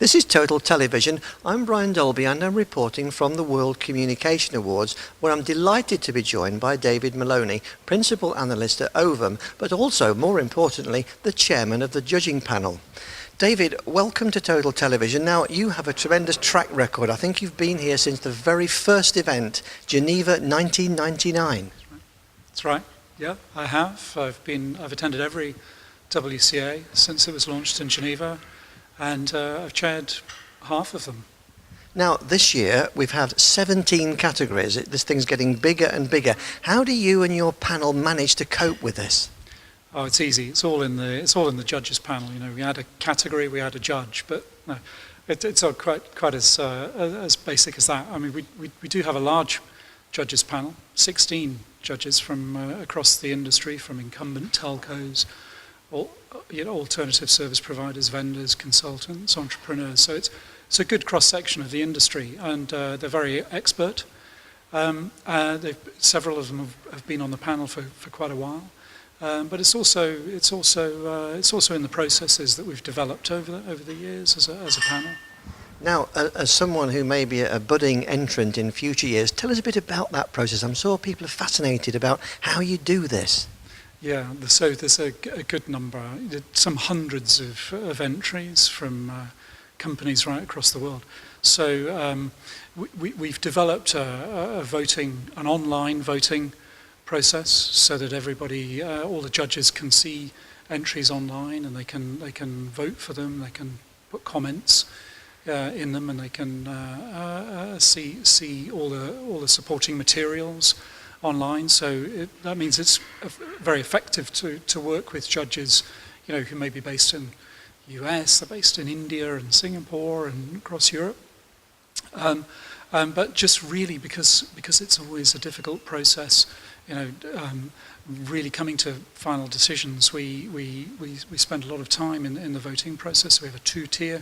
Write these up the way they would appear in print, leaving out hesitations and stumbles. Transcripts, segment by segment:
This is Total Television. I'm Brian Dolby and I'm reporting from the World Communication Awards, where I'm delighted to be joined by David Molony, Principal Analyst at Ovum, but also, more importantly, the Chairman of the judging panel. David, welcome to Total Television. Now, you have a tremendous track record. I think you've been here since the very first event, Geneva 1999. That's right. Yeah, I have. I've attended every WCA since it was launched in Geneva, and I've chaired half of them. Now, this year we've had 17 categories. This thing's getting bigger and bigger. How do you and your panel manage to cope with this? Oh, it's easy. It's all in the judges panel. You know, we had a category, we had a judge, but no, it's all quite as basic as that. I mean, we do have a large judges panel, 16 judges from across the industry, from incumbent telcos, alternative service providers, vendors, consultants, entrepreneurs. So it's a good cross-section of the industry, and they're very expert. Several of them have been on the panel for quite a while, but it's also in the processes that we've developed over the years as a panel. Now, as someone who may be a budding entrant in future years, tell us a bit about that process. I'm sure people are fascinated about how you do this. Yeah, so there's a good number, some hundreds of entries from companies right across the world. So we've developed an online voting process so that everybody, all the judges can see entries online, and they can vote for them. They can put comments in them, and they can see all the supporting materials online. So that means it's very effective to work with judges, you know, who may be based in the US, they're based in India and Singapore and across Europe. But just really because it's always a difficult process, you know, really coming to final decisions, we spend a lot of time in the voting process. We have a two-tier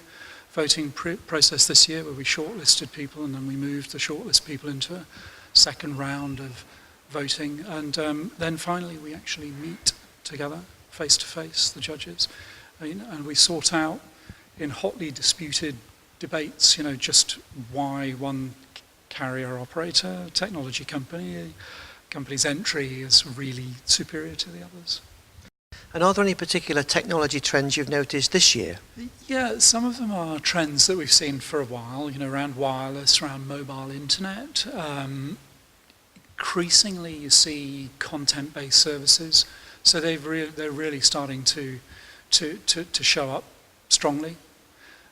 voting process this year, where we shortlisted people and then we moved the shortlist people into a second round of voting, and then finally we actually meet together face to face, the judges, and we sort out in hotly disputed debates, you know, just why one carrier operator, technology company's entry is really superior to the others. And are there any particular technology trends you've noticed this year? Yeah, some of them are trends that we've seen for a while, you know, around wireless, around mobile internet. Increasingly you see content-based services, so they're really starting to show up strongly,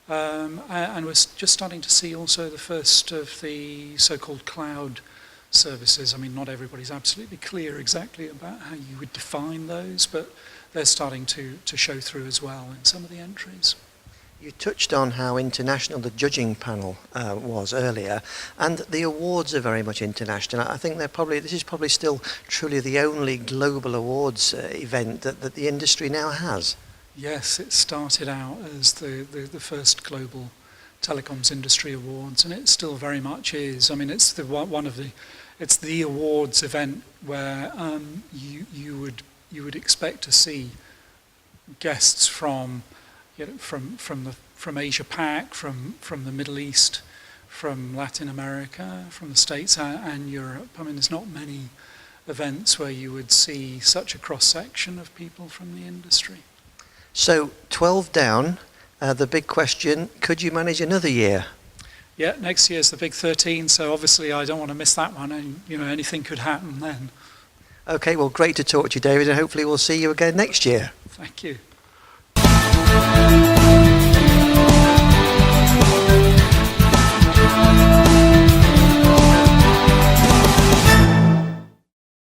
and we're just starting to see also the first of the so-called cloud services. I mean, not everybody's absolutely clear exactly about how you would define those, but they're starting to show through as well in some of the entries. You touched on how international the judging panel was earlier, and the awards are very much international. I think this is probably still truly the only global awards event that the industry now has. Yes, it started out as the first global telecoms industry awards, and it still very much is. I mean, it's it's the awards event where you would expect to see guests from Asia Pac, from the Middle East, from Latin America, from the States and Europe. I mean, there's not many events where you would see such a cross-section of people from the industry. So 12 down, the big question, could you manage another year? Yeah, next year's the big 13, so obviously I don't want to miss that one, and you know, anything could happen then. Okay, well, great to talk to you, David, and hopefully we'll see you again next year. Thank you.